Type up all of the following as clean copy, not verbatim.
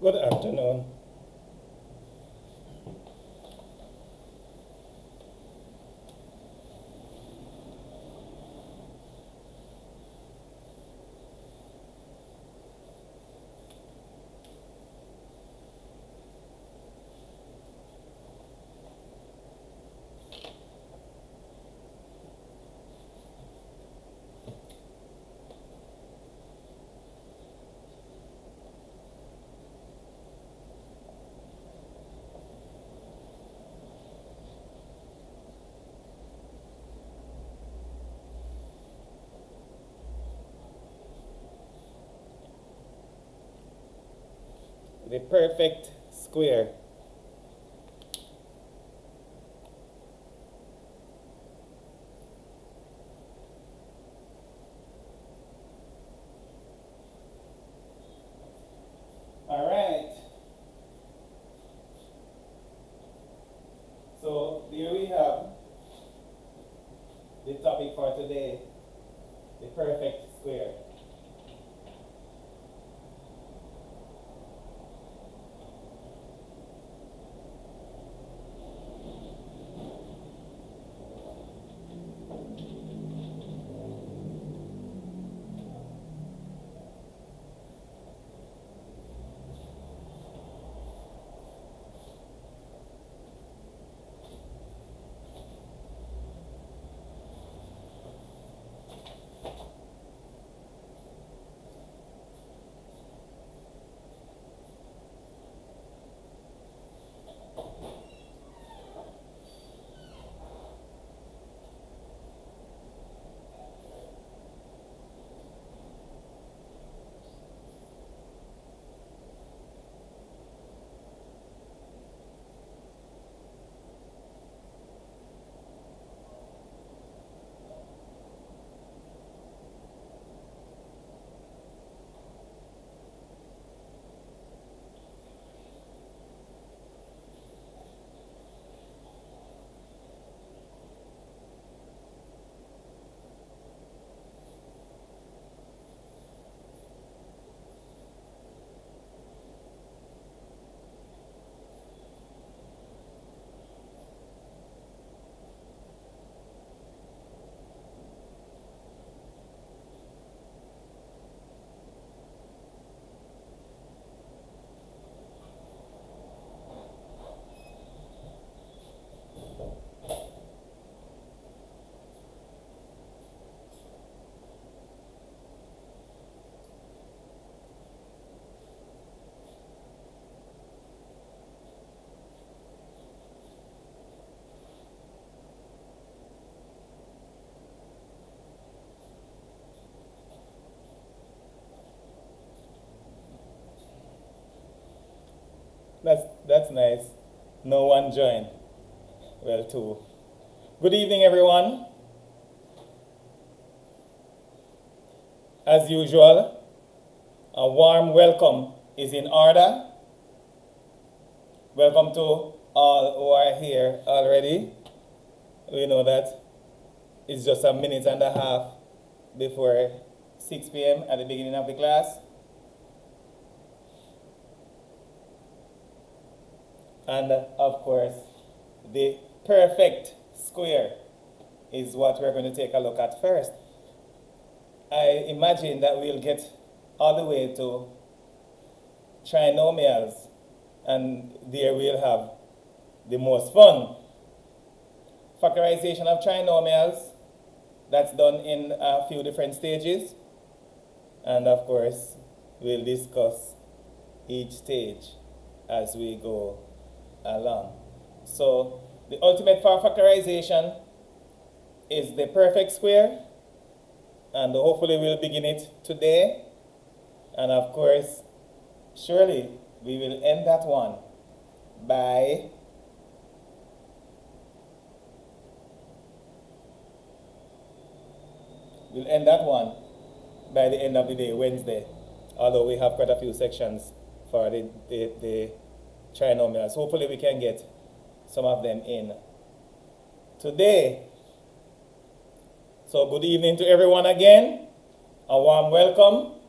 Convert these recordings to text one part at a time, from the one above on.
Good afternoon. The perfect square. All right. So here we have the topic for today, the perfect square. That's nice. No one joined. Well, two. Good evening, everyone. As usual, a warm welcome is in order. Welcome to all who are here already. We know that it's just a minute and a half before 6 p.m. at the beginning of the class. And of course, the perfect square is what we're going to take a look at first. I imagine that we'll get all the way to trinomials, and there we'll have the most fun. Factorization of trinomials, that's done in a few different stages. And of course, we'll discuss each stage as we go along. So the ultimate for factorization is the perfect square, and hopefully we'll begin it today. And of course, surely we will end that one by the end of the day, Wednesday. Although we have quite a few sections for the trinomials. Hopefully we can get some of them in today. So good evening to everyone again. A warm welcome.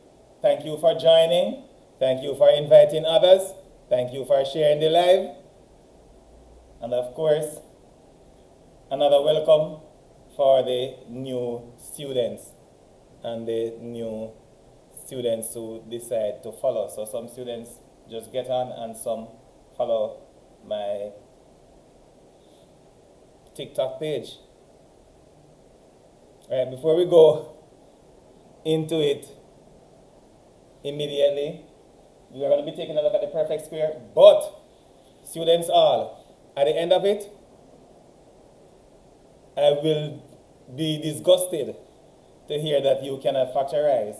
Thank you for joining. Thank you for inviting others. Thank you for sharing the live. And of course, another welcome for the new students and the new students who decide to follow. So some students just get on and some follow my TikTok page. All right, before we go into it immediately, we are going to be taking a look at the perfect square, but students all, at the end of it, I will be disgusted to hear that you cannot factorize.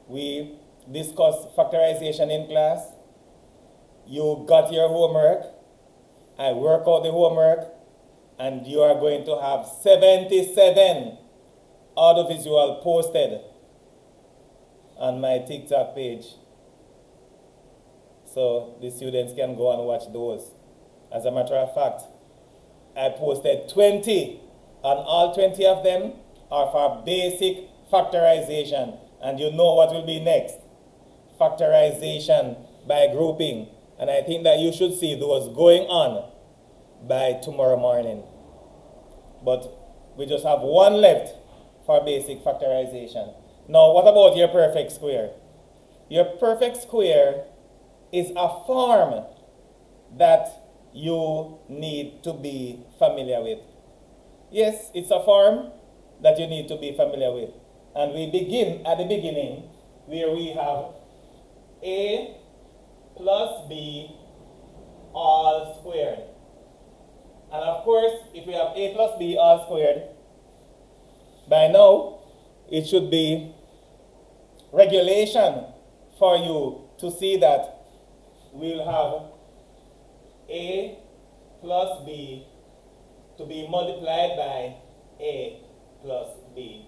We discussed factorization in class. You got your homework. I work out the homework, and you are going to have 77 audiovisual posted on my TikTok page. So the students can go and watch those. As a matter of fact, I posted 20, and all 20 of them are for basic factorization. And you know what will be next? Factorization by grouping. And I think that you should see those going on by tomorrow morning. But we just have one left for basic factorization. Now, what about your perfect square? Your perfect square is a form that you need to be familiar with. Yes, it's a form that you need to be familiar with. And we begin at the beginning where we have a plus b all squared. And of course, if we have a plus b all squared, by now it should be regulation for you to see that we'll have a plus b to be multiplied by a plus b.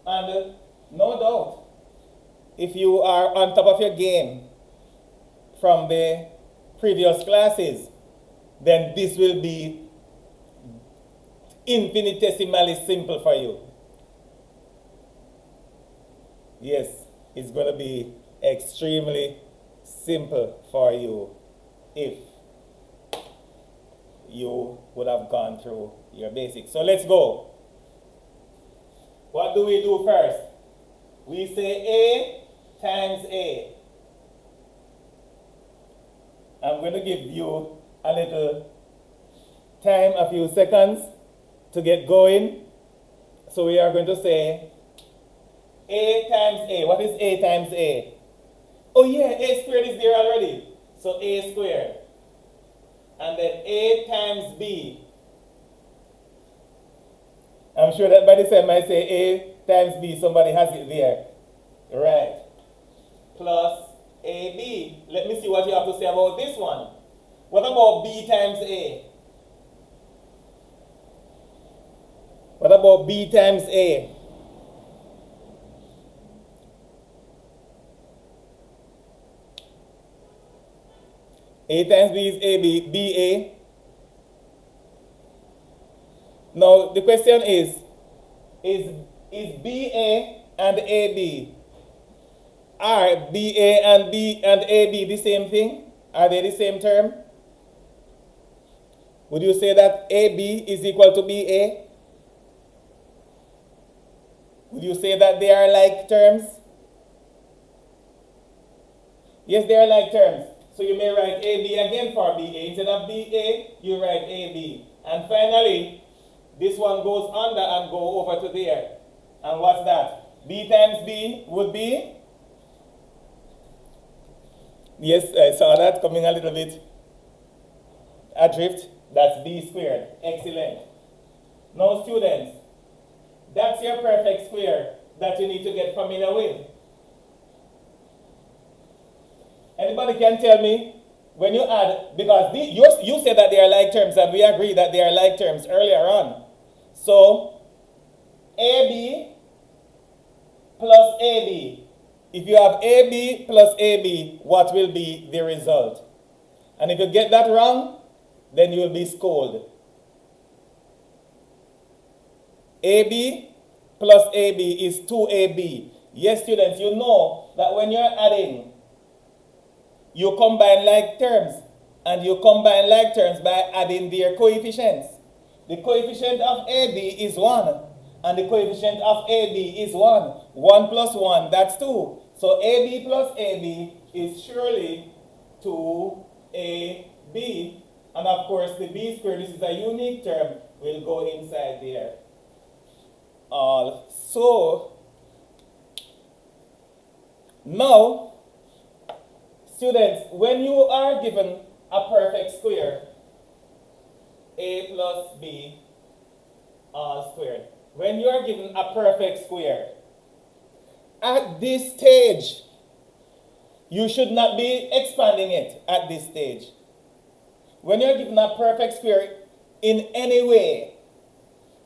And no doubt, if you are on top of your game from the previous classes, then this will be infinitesimally simple for you. Yes, it's going to be extremely simple for you if you would have gone through your basics. So let's go. What do we do first? We say A times A. I'm going to give you a little time, a few seconds to get going. So we are going to say A times A. What is A times A? Oh yeah, A squared is there already. So A squared. And then A times B. I'm sure that by the time I say A times B, somebody has it there. Right. Plus AB. Let me see what you have to say about this one. What about B times A? What about B times A? A times B is AB, BA. Now the question is BA and AB, are BA and B and AB the same thing? Are they the same term? Would you say that AB is equal to BA? Would you say that they are like terms? Yes, they are like terms. So you may write AB again for BA. Instead of BA, you write AB. And finally, this one goes under and go over to there. And what's that? B times B would be? Yes, I saw that coming a little bit adrift. That's B squared. Excellent. Now students, that's your perfect square that you need to get familiar with. Anybody can tell me when you add, because you said that they are like terms and we agree that they are like terms earlier on. So AB plus AB. If you have AB plus AB, what will be the result? And if you get that wrong, then you will be scolded. AB plus AB is 2AB. Yes, students, you know that when you're adding, you combine like terms, and you combine like terms by adding their coefficients. The coefficient of AB is 1, and the coefficient of AB is 1. 1 plus 1, that's 2. So AB plus AB is surely 2AB, and of course the B squared, this is a unique term, will go inside there. So, now, students, when you are given a perfect square, A plus B all squared. When you are given a perfect square, at this stage, you should not be expanding it at this stage. When you're given a perfect square in any way,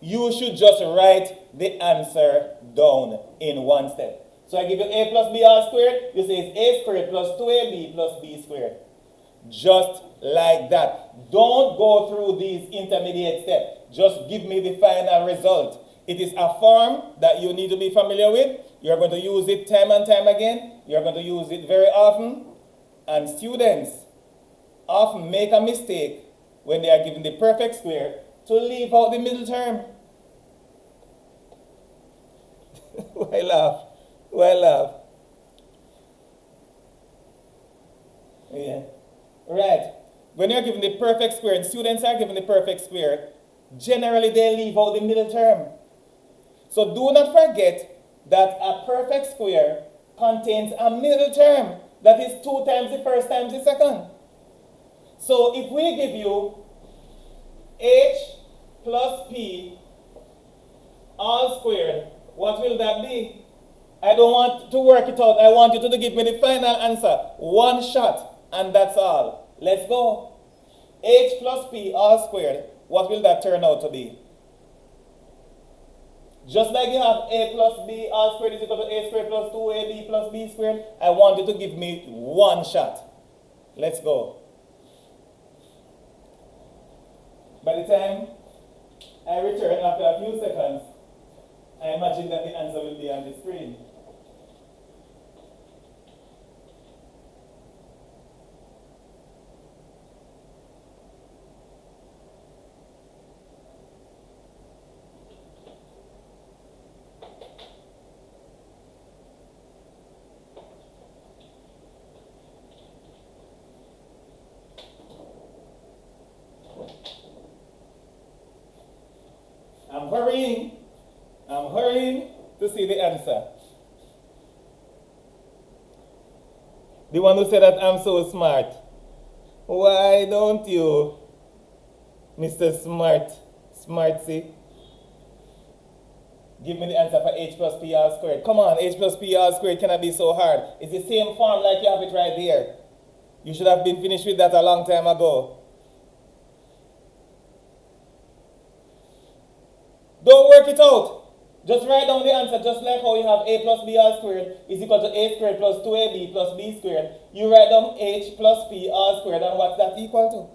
you should just write the answer down in one step. So I give you A plus B all squared, you say it's A squared plus 2AB plus B squared. Just like that. Don't go through these intermediate steps. Just give me the final result. It is a form that you need to be familiar with. You're going to use it time and time again. You're going to use it very often. And students often make a mistake when they are given the perfect square to leave out the middle term. Why laugh? Why laugh? Yeah. Right. When you're given the perfect square, and students are given the perfect square, generally they leave out the middle term. So do not forget that a perfect square contains a middle term that is 2 times the first times the second. So if we give you H plus P all squared, what will that be? I don't want to work it out. I want you to give me the final answer. One shot, and that's all. Let's go. H plus P all squared, what will that turn out to be? Just like you have A plus B all squared is equal to A squared plus 2AB plus B squared, I want you to give me one shot. Let's go. By the time I return after a few seconds, I imagine that the answer will be on the screen. I'm hurrying to see the answer. The one who said that I'm so smart. Why don't you, Mr. Smartsy, give me the answer for H plus P all squared? Come on, H plus P all squared cannot be so hard. It's the same form like you have it right there. You should have been finished with that a long time ago. Don't work it out. Just write down the answer, just like how you have A plus B all squared is equal to A squared plus 2AB plus B squared. You write down H plus P all squared, and what's that equal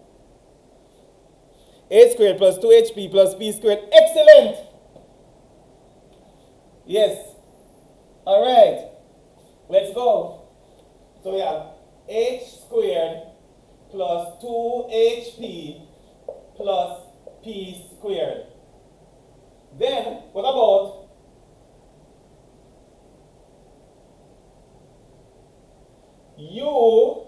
to? A squared plus 2HP plus B squared. Excellent! Yes. All right. Let's go. So we have H squared plus 2HP plus P squared. Then, what about U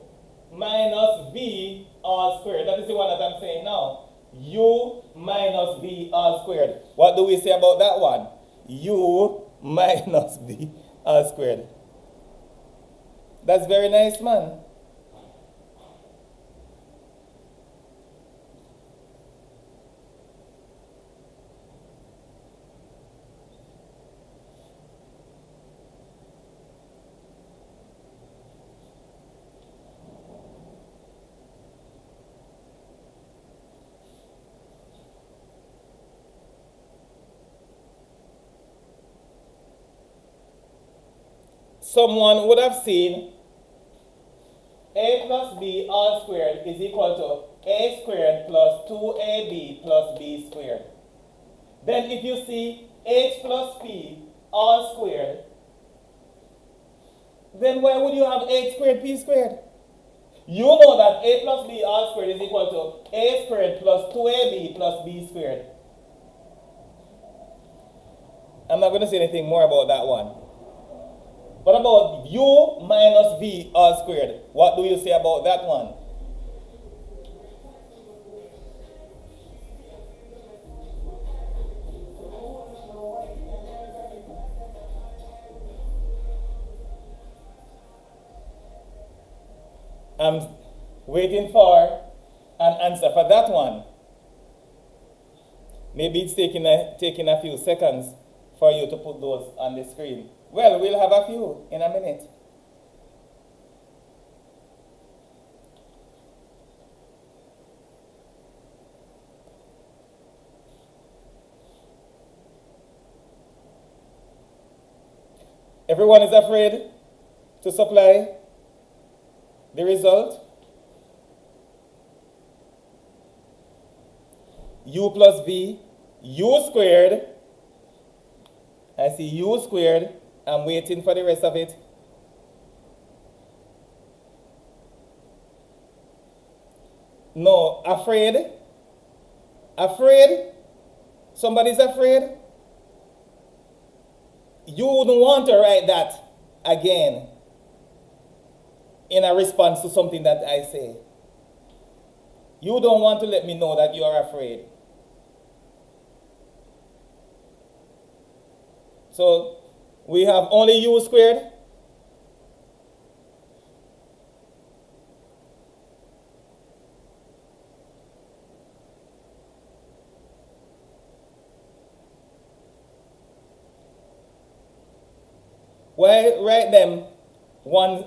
minus V all squared? That is the one that I'm saying now. U minus V all squared. What do we say about that one? U minus V all squared. That's very nice, man. Someone would have seen A plus B all squared is equal to A squared plus 2AB plus B squared. Then if you see H plus P all squared then why would you have a squared p squared? You know that a plus b all squared is equal to a squared plus 2ab plus b squared. I'm not going to say anything more about that one. What about u minus v all squared? What do you say about that one? I'm waiting for an answer for that one. Maybe it's taking a few seconds for you to put those on the screen. Well, we'll have a few in a minute. Everyone is afraid to supply the result. U plus v, u squared. I see u squared. I'm waiting for the rest of it. No, afraid? Afraid? Somebody's afraid? You wouldn't want to write that again in a response to something that I say. You don't want to let me know that you are afraid. So we have only u squared. Why write them one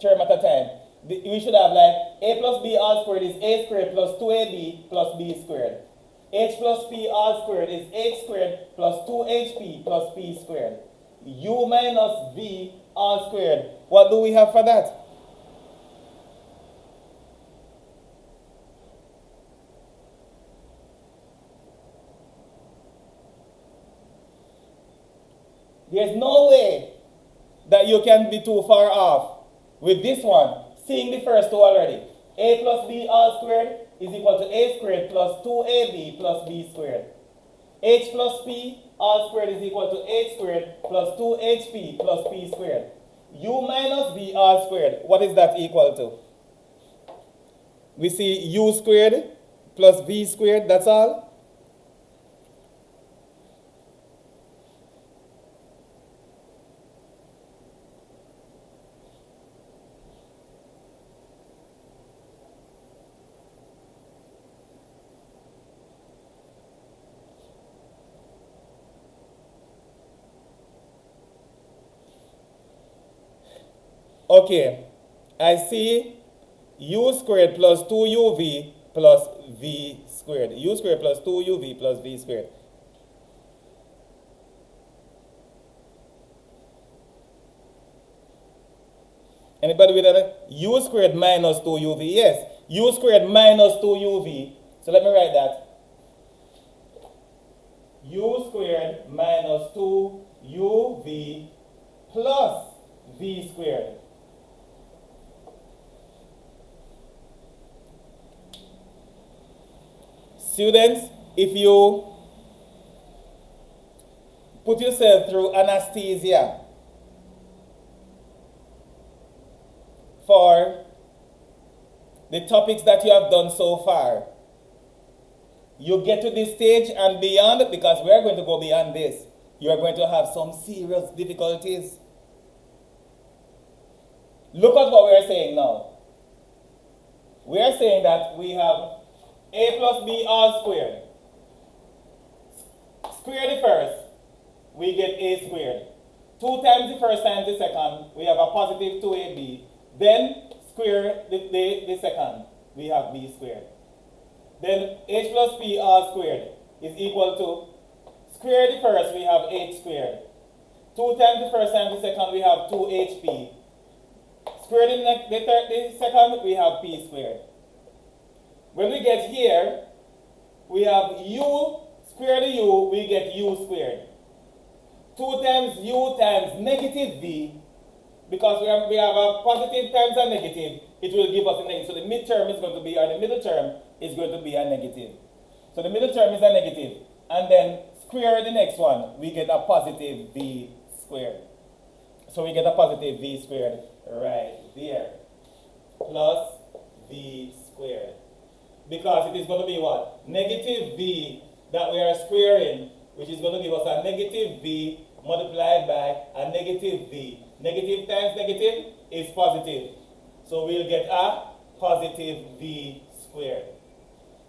term at a time? We should have like a plus b all squared is a squared plus 2ab plus b squared. H plus p all squared is h squared plus 2hp plus p squared. U minus v all squared. What do we have for that? There's no way that you can be too far off with this one, seeing the first two already. A plus b all squared is equal to a squared plus 2ab plus b squared. H plus p all squared is equal to h squared plus 2hp plus p squared. U minus v all squared, what is that equal to? We see u squared plus v squared, that's all. Okay, I see u squared plus 2uv plus v squared. U squared plus 2uv plus v squared. Anybody with that? U squared minus 2uv. Yes, u squared minus 2uv. So let me write that. U squared minus 2uv plus v squared. Students, if you put yourself through anesthesia for the topics that you have done so far, you get to this stage and beyond, because we're going to go beyond this, you are going to have some serious difficulties. Look at what we are saying now. We are saying that we have a plus b all squared. Square the first, we get a squared. 2 times the first times the second, we have a positive 2ab. Then square the second, we have b squared. Then h plus p all squared is equal to, square the first, we have h squared. 2 times the first times the second, we have 2hp. Square the second, we have p squared. When we get here, we have u, square the u, we get u squared. 2 times u times negative v because we have a positive times a negative, it will give us a negative. So the midterm is going to be, or the middle term is going to be a negative. So the middle term is a negative, and then square the next one, we get a positive v squared. So we get a positive v squared right there, plus v squared. Because it is going to be what? Negative v that we are squaring, which is going to give us a negative v multiplied by a negative v. Negative times negative is positive. So we'll get a positive v squared.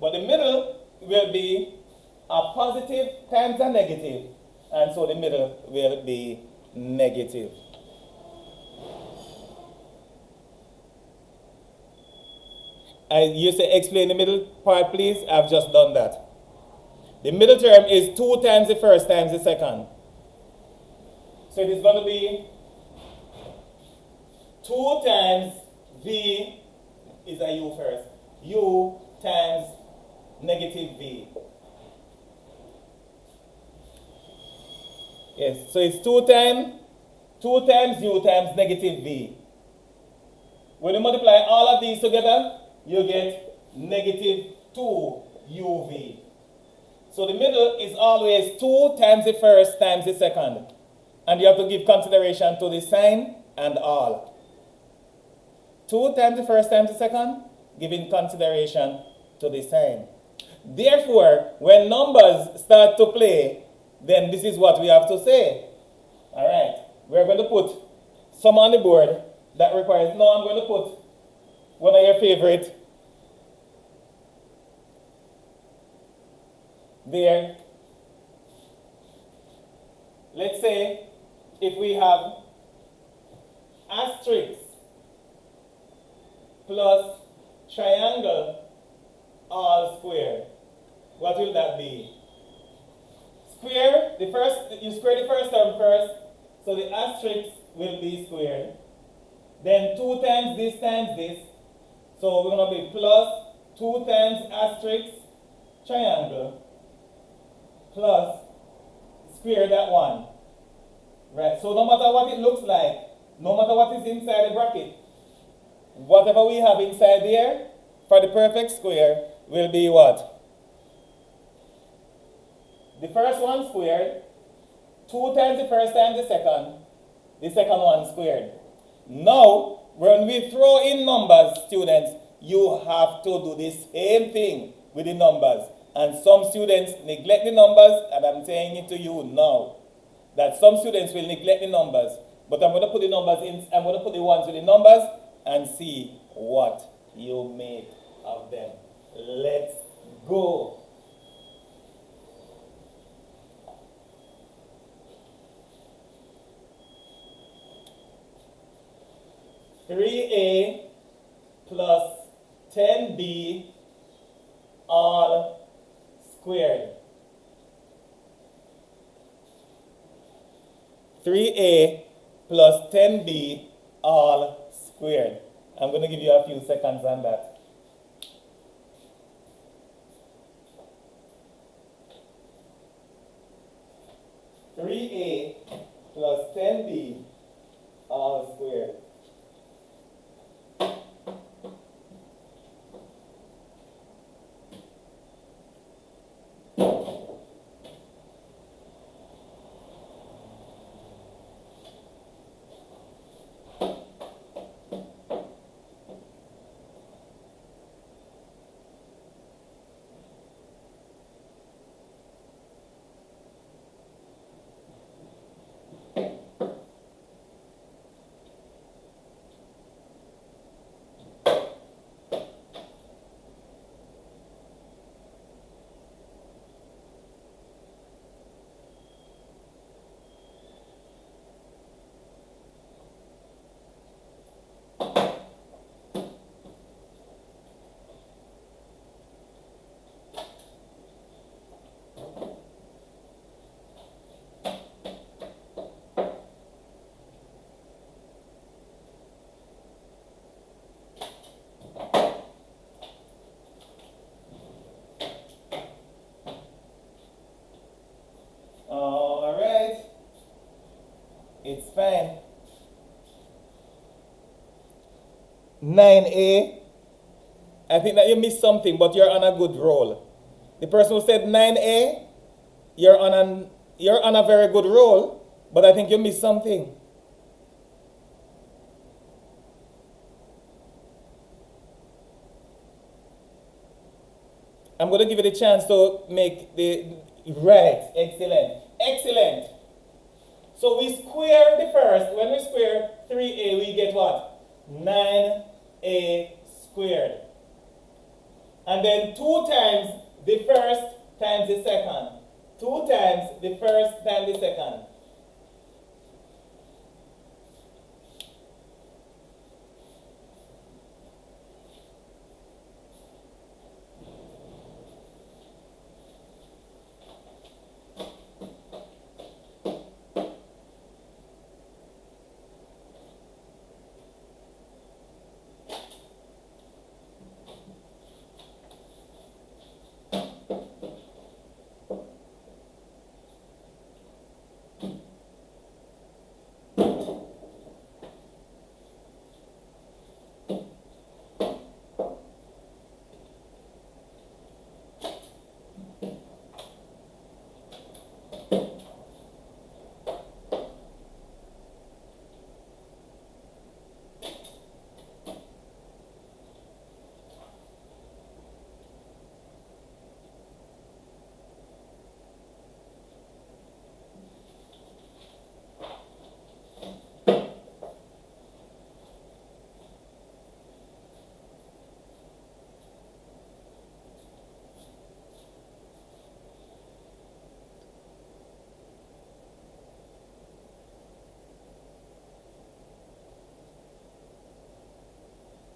But the middle will be a positive times a negative. And so the middle will be negative. You say explain the middle part, please. I've just done that. The middle term is 2 times the first times the second. So it is going to be 2 times v is a u first. U times negative v. Yes, so it's 2 times u times negative v. When you multiply all of these together, you get negative 2 uv. So the middle is always 2 times the first times the second. And you have to give consideration to the sign and all. 2 times the first times the second, giving consideration to the sign. Therefore, when numbers start to play, then this is what we have to say. All right, we're going to put some on the board that requires, no, I'm going to put one of your favorite there. Let's say if we have asterisk plus triangle all square, what will that be? Square, you square the first term first, so the asterisk will be squared. Then 2 times this, so we're going to be plus 2 times asterisk triangle plus square that one. Right, so no matter what it looks like, no matter what is inside the bracket, whatever we have inside there for the perfect square will be what? The first one squared, 2 times the first times the second one squared. Now, when we throw in numbers, students, you have to do the same thing with the numbers. And some students neglect the numbers, and I'm saying it to you now, that some students will neglect the numbers. But I'm going to put the numbers in, I'm going to put the ones with the numbers and see what you make of them. Let's go. (3a) plus 10b all squared. 3a plus 10b all squared. I'm going to give you a few seconds on that. (3a plus 10b all squared). 9a. I think that you missed something, but you're on a good roll. The person who said 9a, you're on a very good roll, but I think you missed something. I'm going to give you the chance to make the right. Excellent. Excellent. So we square the first. When we square 3a, we get what? 9a squared. And then 2 times the first times the second. 2 times the first times the second.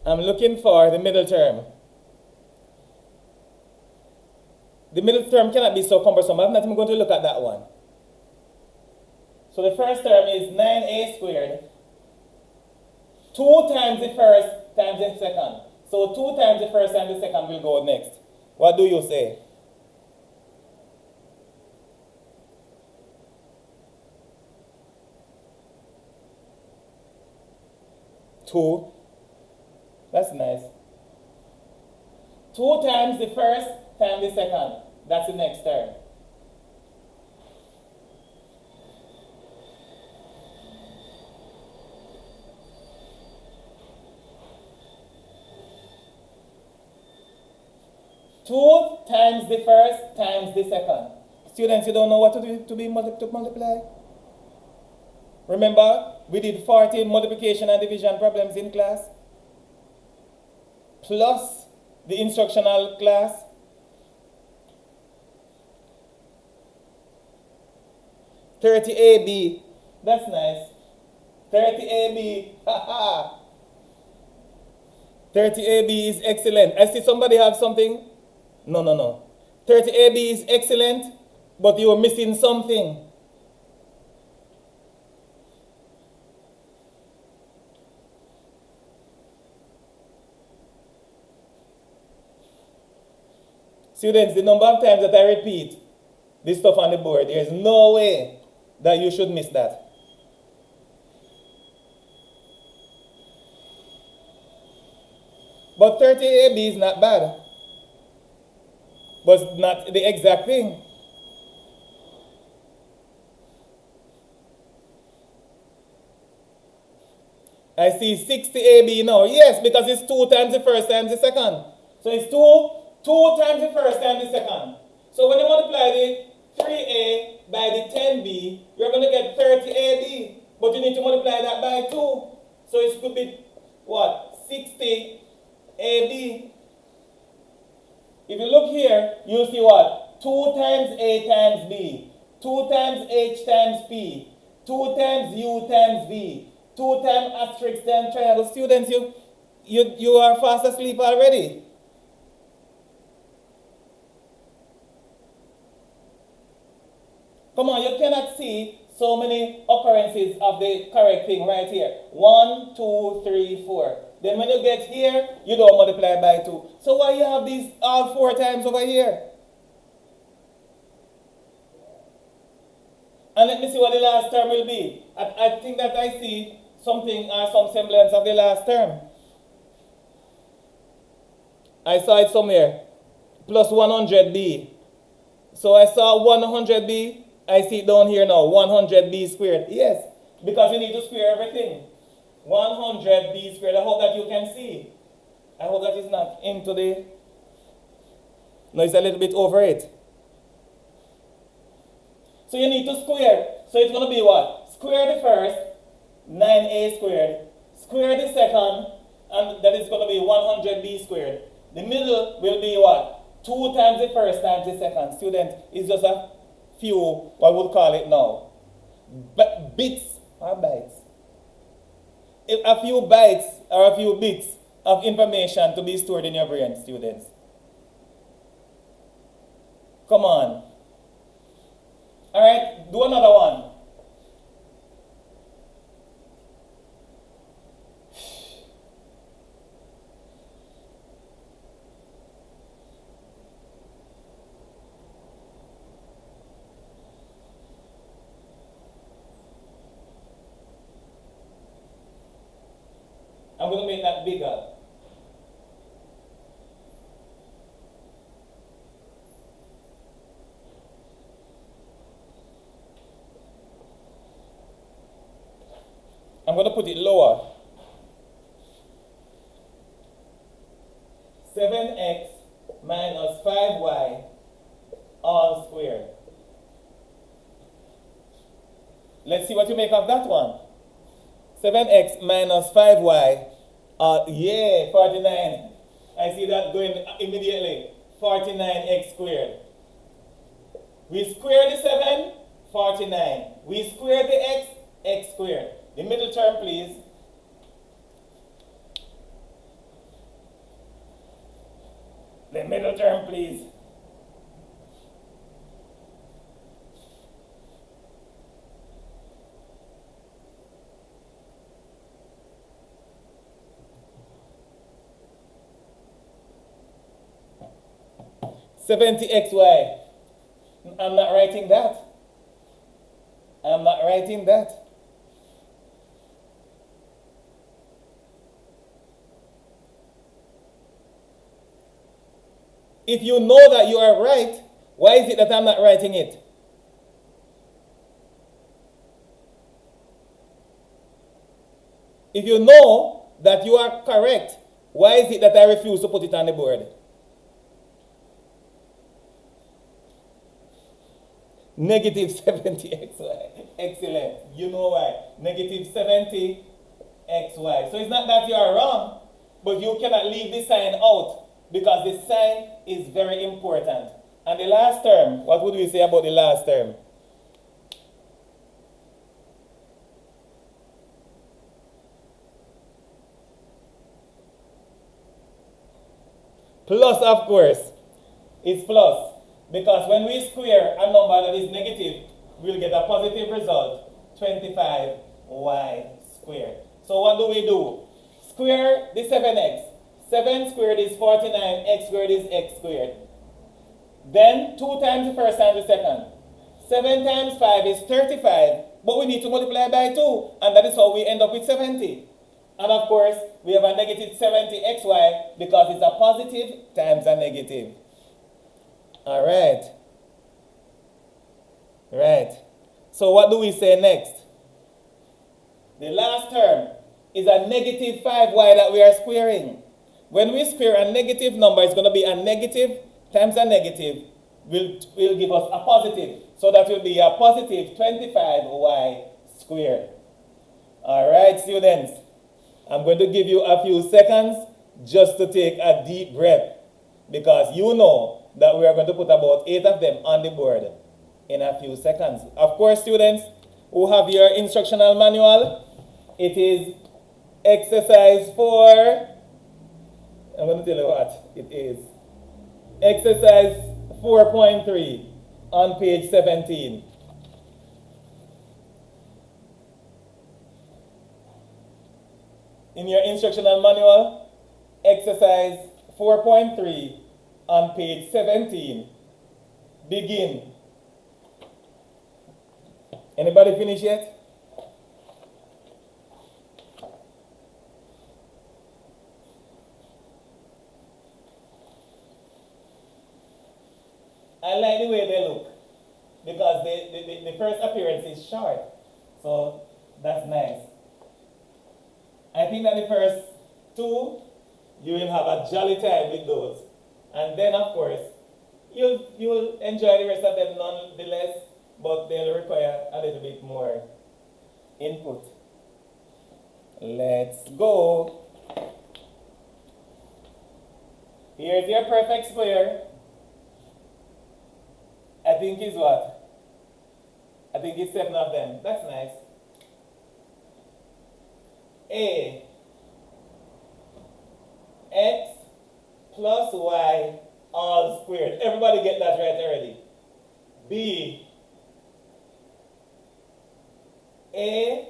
I'm looking for the middle term. The middle term cannot be so cumbersome. I'm not even going to look at that one. So the first term is 9a squared. 2 times the first times the second. So 2 times the first times the second will go next. What do you say? Two. That's nice. 2 times the first times the second. That's the next term. Two times the first times the second. Students, you don't know what to multiply? Remember, we did 40 multiplication and division problems in class, plus the instructional class. $30AB, that's nice. $30AB, haha. $30AB is excellent. I see somebody have something. No. $30AB is excellent, but you are missing something. Students, the number of times that I repeat this stuff on the board, there is no way that you should miss that. But 30AB is not bad. But it's not the exact thing. I see 60AB now. Yes, because it's 2 times the first times the second. So it's 2 times the first times the second. So when you multiply the 3A by the 10B, you're going to get 30AB. But you need to multiply that by 2. So it could be, what, 60AB. If you look here, you'll see what? 2 times A times B. 2 times H times P. 2 times U times V. 2 times asterisk times triangle. Students, you are fast asleep already. Come on, you cannot see so many occurrences of the correct thing right here. 1, 2, 3, 4. Then when you get here, you don't multiply by 2. So why you have these all 4 times over here? And let me see what the last term will be. I think that I see something or some semblance of the last term. I saw it somewhere. Plus 100b. So I saw 100b. I see it down here now. 100b squared. Yes, because you need to square everything. 100b squared. I hope that you can see. I hope that it's not into the... No, it's a little bit over it. So you need to square. So it's going to be what? Square the first, 9a squared. Square the second, and that is going to be 100b squared. The middle will be what? 2 times the first times the second. Student, it's just a few, what we would call it now, bits or bytes. A few bytes or a few bits of information to be stored in your brain, students. Come on. All right, do another one. I'm going to make that bigger. I'm going to put it lower. 7x minus 5y all squared. Let's see what you make of that one. 7x minus 5y, yeah, 49. I see that going immediately. 49x squared. We square the 7, 49. We square the x, x squared. The middle term, please. The middle term, please. $70xy. I'm not writing that. I'm not writing that. If you know that you are right, why is it that I'm not writing it? If you know that you are correct, why is it that I refuse to put it on the board? Negative 70xy. Excellent. You know why. Negative 70xy. So it's not that you are wrong, but you cannot leave the sign out because the sign is very important. And the last term, what would we say about the last term? Plus, of course. It's plus. Because when we square a number that is negative, we'll get a positive result, 25y squared. So what do? Square the 7x. 7 squared is 49, x squared is x squared. Then 2 times the first times the second. 7 times 5 is 35, but we need to multiply by 2, and that is how we end up with 70. And of course, we have a negative 70xy because it's a positive times a negative. All right. Right. So what do we say next? The last term is a negative 5y that we are squaring. When we square a negative number, it's going to be a negative times a negative will give us a positive. So that will be a positive 25y squared. All right, students. I'm going to give you a few seconds just to take a deep breath because you know that we are going to put about 8 of them on the board in a few seconds. Of course, students who have your instructional manual, it is exercise 4. I'm going to tell you what it is. Exercise 4.3 on page 17. In your instructional manual, exercise 4.3 on page 17. Begin. Anybody finish yet? first appearance is short. So that's nice. I think that the first two, you will have a jolly time with those. And then, of course, you'll enjoy the rest of them nonetheless, but they'll require a little bit more input. Let's go. Here's your perfect square. I think it's what? I think it's 7 of them. That's nice. A, x plus y all squared. Everybody get that right already. B, a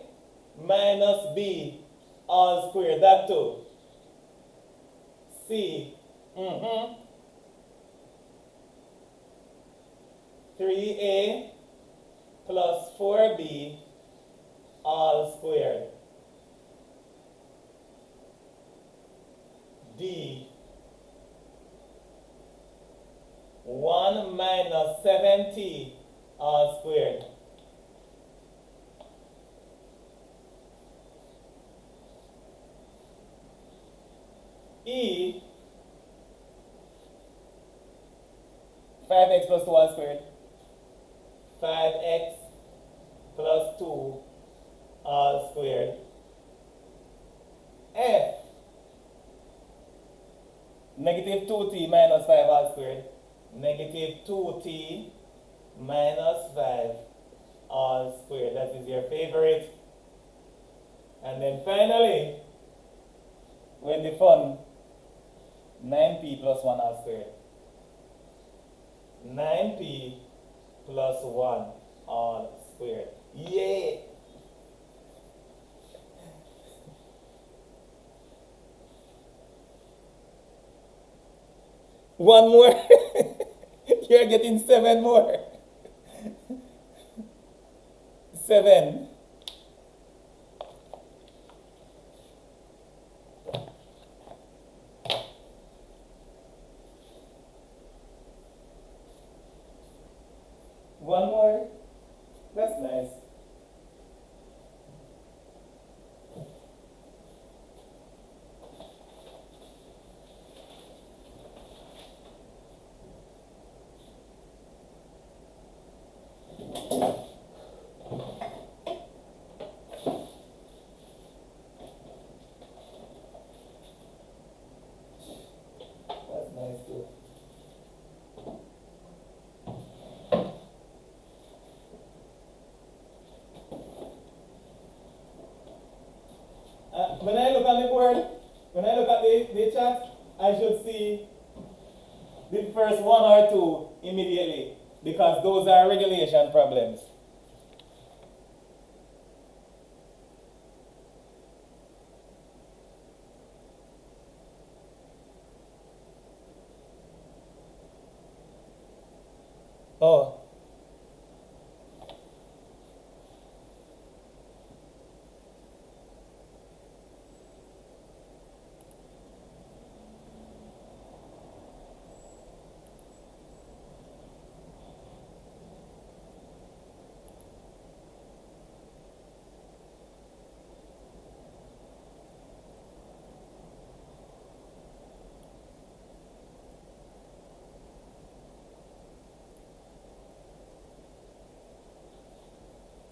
minus b all squared. That too. C, 3a plus 4b all squared. D, 1 minus 7t all squared. E, 5x plus 2 all squared. 5x plus 2 all squared. F, negative 2t minus 5 all squared. Negative 2t minus 5 all squared. That is your favorite. And then finally, when the fun, 9p plus 1 all squared. 9p plus 1 all squared. Yay! One more. You're getting 7 more. 7. One more. That's nice. That's nice too. When I look on the board, when I look at the chat, I should see the first 1 or 2 immediately because those are regulation problems. Oh.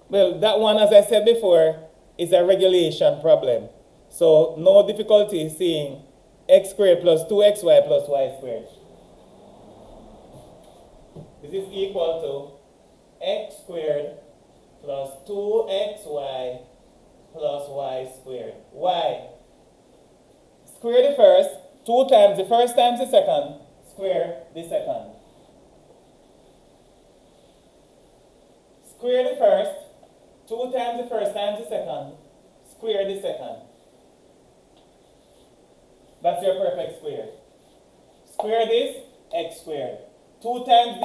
Well, that one, as I said before, is a regulation problem. So no difficulty seeing x squared plus 2xy plus y squared. This is equal to x squared plus 2xy plus y squared. Y. Square the first, 2 times the first times the second, square the second. Square the first, 2 times the first times the second, square the second. That's your perfect square. Square this, x squared. 2 times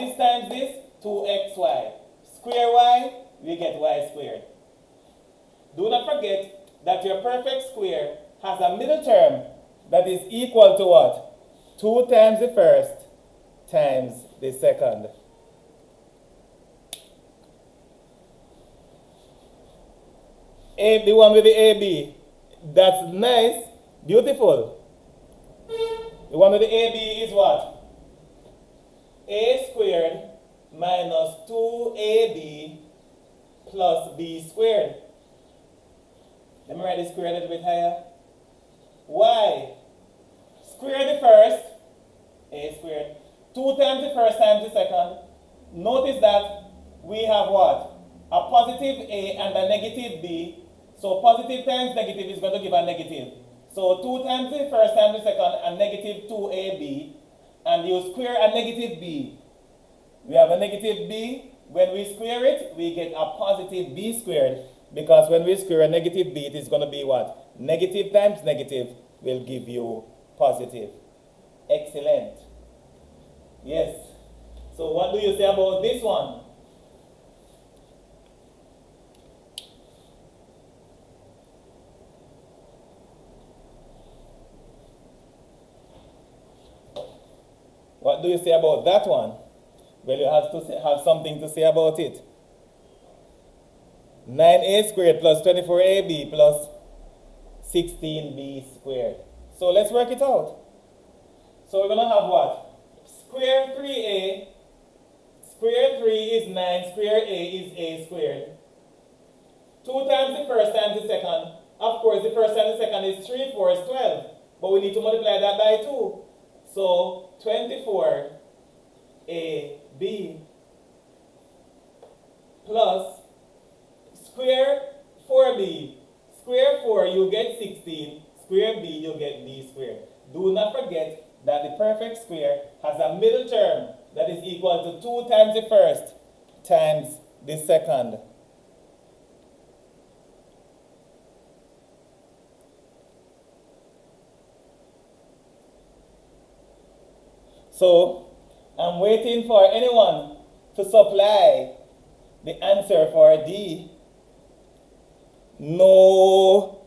this, 2xy. Square y, we get y squared. Do not forget that your perfect square has a middle term that is equal to what? 2 times the first times the second. The one with the AB. That's nice. Beautiful. The one with the AB is what? A squared minus 2AB plus B squared. Let me write the square a little bit higher. Y. Square the first. A squared. 2 times the first times the second. Notice that we have what? A positive A and a negative B. So positive times negative is going to give a negative. So 2 times the first times the second and negative 2AB. And you square a negative B. We have a negative B. When we square it, we get a positive B squared. Because when we square a negative B, it is going to be what? Negative times negative will give you positive. Excellent. Yes. So what do you say about this one? What do you say about that one? Well, you have to have something to say about it. 9a squared plus 24ab plus 16b squared. So let's work it out. So we're going to have what? Square 3a, square 3 is 9, square a is a squared. 2 times the first times the second. Of course, the first times the second is 3, 4 is 12. But we need to multiply that by 2. So 24ab plus square 4b. Square 4, you get 16. Square b, you get b squared. Do not forget that the perfect square has a middle term that is equal to 2 times the first times the second. So, I'm waiting for anyone to supply the answer for D. No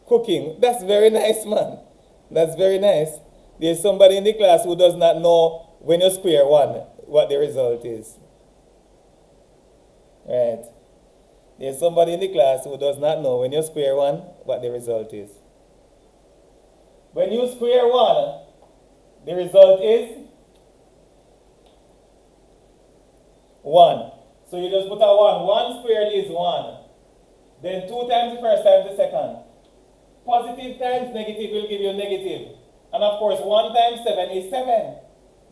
cooking. That's very nice, man. That's very nice. There's somebody in the class who does not know when you square 1, what the result is. Right. There's somebody in the class who does not know when you square 1, what the result is. When you square 1, the result is 1. So you just put a 1. 1 squared is 1. Then 2 times the first times the second. Positive times negative will give you negative. And of course, 1 times 7 is 7.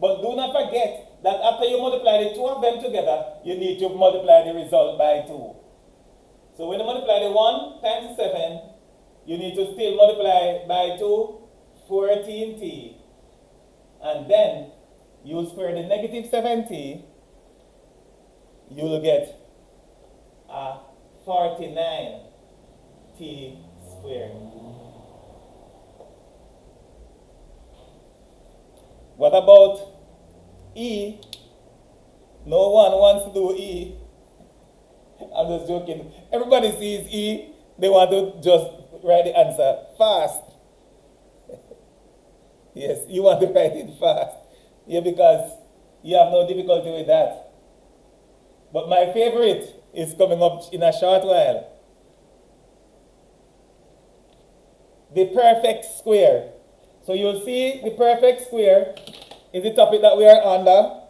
But do not forget that after you multiply the two of them together, you need to multiply the result by 2. So when you multiply the 1 times 7, you need to still multiply by 2, 14t. And then you square the negative 7t, you will get a 49t squared. What about E? No one wants to do E. I'm just joking. Everybody sees E, they want to just write the answer fast. Yes, you want to write it fast. Yeah, because you have no difficulty with that. But my favorite is coming up in a short while. The perfect square. So you will see the perfect square is the topic that we are under.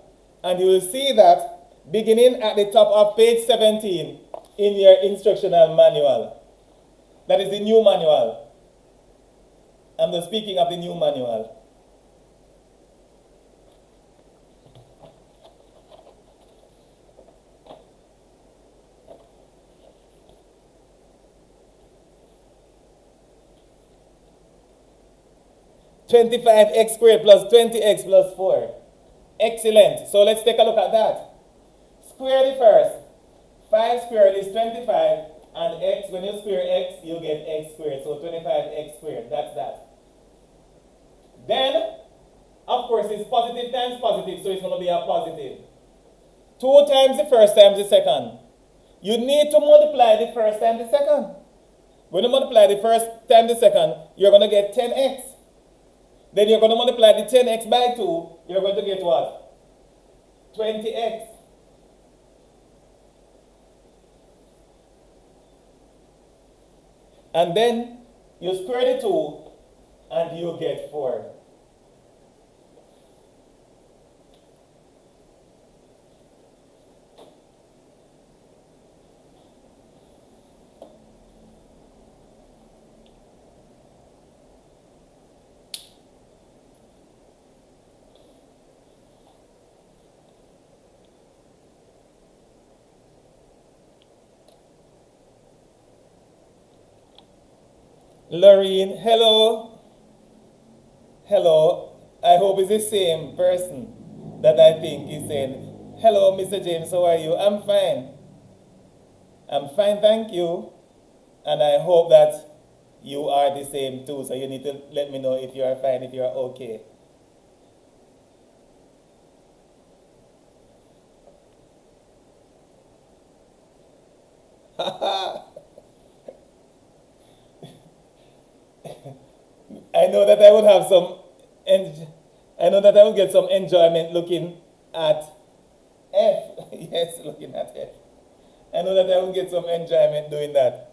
And you will see that beginning at the top of page 17 in your instructional manual. That is the new manual. I'm just speaking of the new manual. (25x squared plus 20x plus 4). Excellent. So let's take a look at that. Square the first. 5 squared is 25. And x, when you square x, you get x squared. So 25x squared. That's that. Then, of course, it's positive times positive. So it's going to be a positive. 2 times the first times the second. You need to multiply the first time the second. When you multiply the first time the second, you're going to get 10x. Then you're going to multiply the 10x by 2. You're going to get what? 20x. And then you square the 2 and you get 4. Lorraine, hello. Hello. I hope it's the same person that I think is saying, hello, Mr. James, how are you? I'm fine. I'm fine, thank you. And I hope that you are the same too. So you need to let me know if you are fine, if you are okay. I know that I would have some, I know that I would get some enjoyment looking at F. Yes, looking at F. I know that I would get some enjoyment doing that.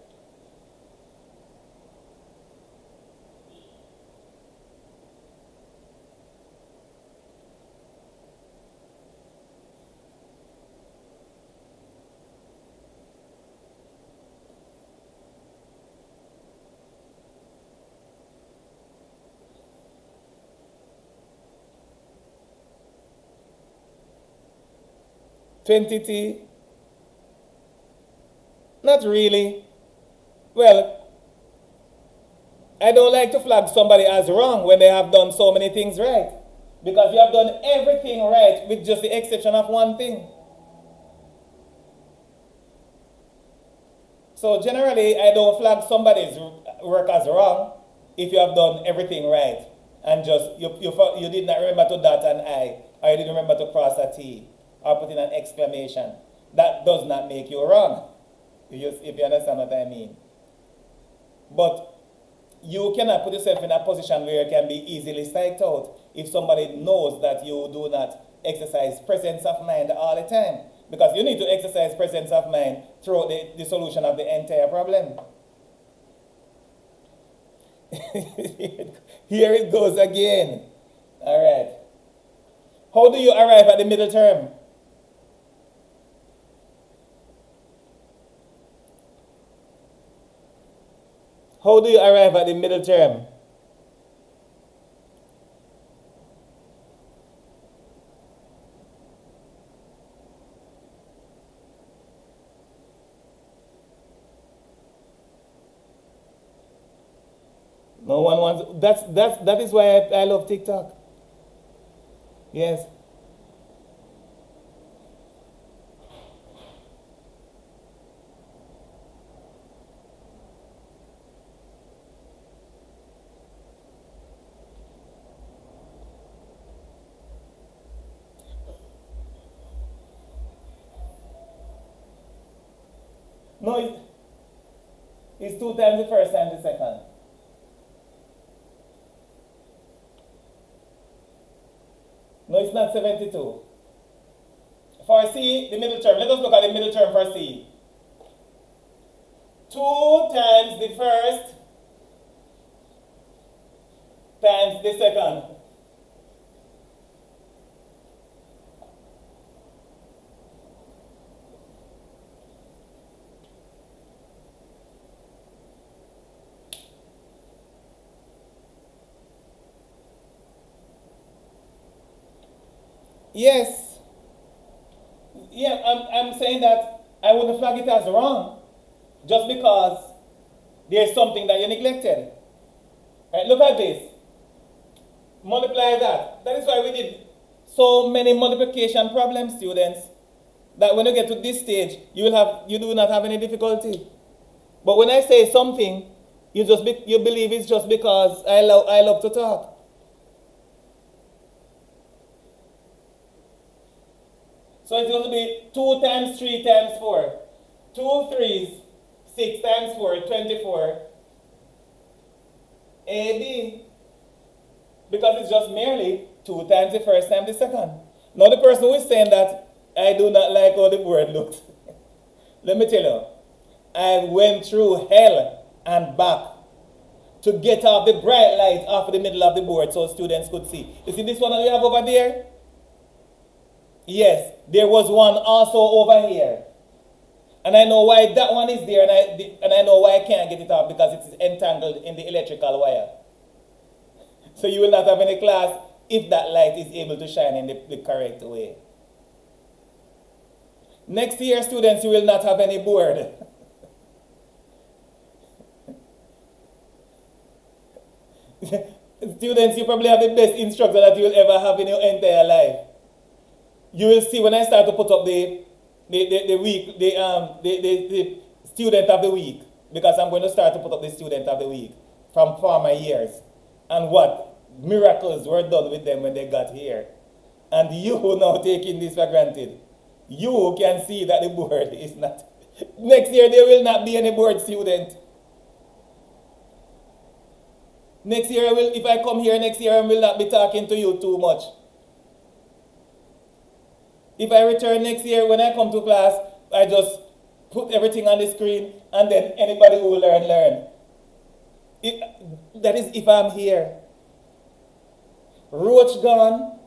T? Not really. Well, I don't like to flag somebody as wrong when they have done so many things right. Because you have done everything right with just the exception of one thing. So generally, I don't flag somebody's work as wrong if you have done everything right. And just, you did not remember to dot an I, or you didn't remember to cross a T, or put in an exclamation. That does not make you wrong, if you understand what I mean. But you cannot put yourself in a position where you can be easily psyched out if somebody knows that you do not exercise presence of mind all the time. Because you need to exercise presence of mind throughout the solution of the entire problem. Here it goes again. All right. How do you arrive at the middle term? How do you arrive at the middle term? No one wants. That is why I love TikTok. Yes. No, it's 2 times the first and the second. No, it's not 72. For C, the middle term. Let us look at the middle term for C. 2 times the first times the second. Yes. Yeah, I'm saying that I wouldn't flag it as wrong just because there's something that you neglected. Right, look at this. Multiply that. That is why we did so many multiplication problems, students, that when you get to this stage, you do not have any difficulty. But when I say something, you believe it's just because I love to talk. So it's going to be 2 times 3 times 4. 2 3s, 6 times 4, 24. AB. Because it's just merely 2 times the first times the second. Now the person who is saying that, I do not like how the word looks. Let me tell you, I went through hell and back to get off the bright light off the middle of the board so students could see. You see this one that we have over there? Yes, there was one also over here. And I know why that one is there, and I know why I can't get it off, because it is entangled in the electrical wire. So you will not have any class if that light is able to shine in the correct way. Next year, students, you will not have any board. Students, you probably have the best instructor that you will ever have in your entire life. You will see when I start to put up the student of the week, because I'm going to start to put up the student of the week from former years, and what miracles were done with them when they got here. And you now taking this for granted. You can see that the board is not. Next year there will not be any board student. Next year if I come here next year, I will not be talking to you too much. If I return next year, when I come to class, I just put everything on the screen, and then anybody who will learn. That is if I'm here. Roach gone.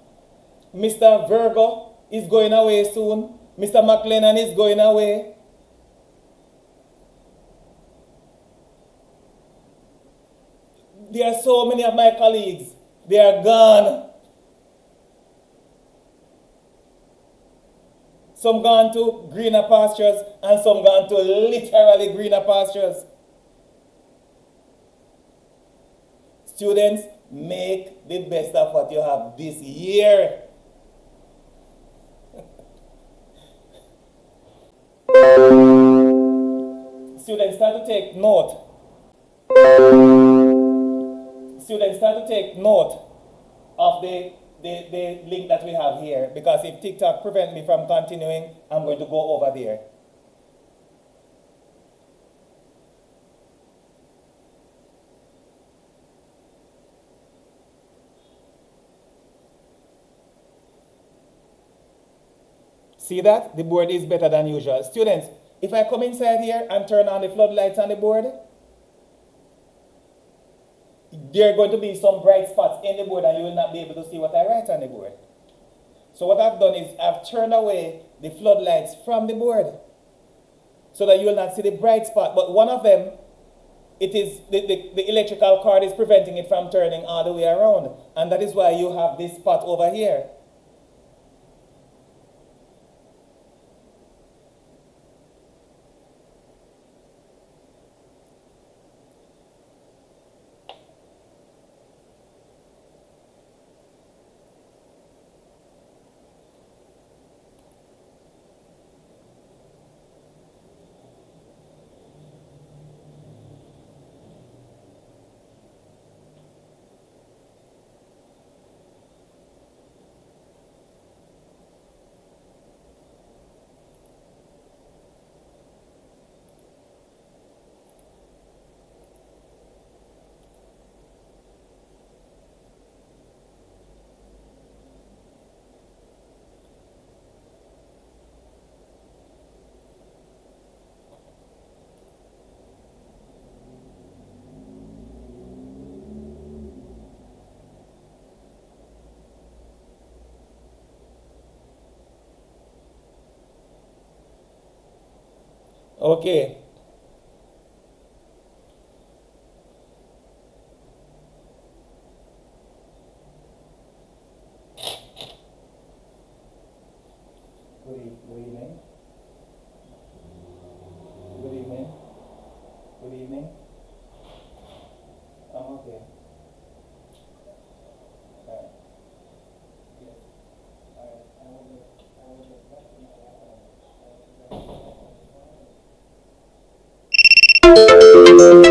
Mr. Virgo is going away soon. Mr. McLennan is going away. There are so many of my colleagues. They are gone. Some gone to greener pastures, and some gone to literally greener pastures. Students, make the best of what you have this year. Students, start to take note. Students, start to take note of the link that we have here, because if TikTok prevents me from continuing, I'm going to go over there. See that? The board is better than usual. Students, if I come inside here and turn on the floodlights on the board, there are going to be some bright spots in the board, and you will not be able to see what I write on the board. So what I've done is I've turned away the floodlights from the board so that you will not see the bright spot. But one of them, it is the electrical cord is preventing it from turning all the way around. And that is why you have this spot over here. Okay. Good evening. Good evening. Good evening. I'm okay. All right. Yes. All right. I will get back to my laptop.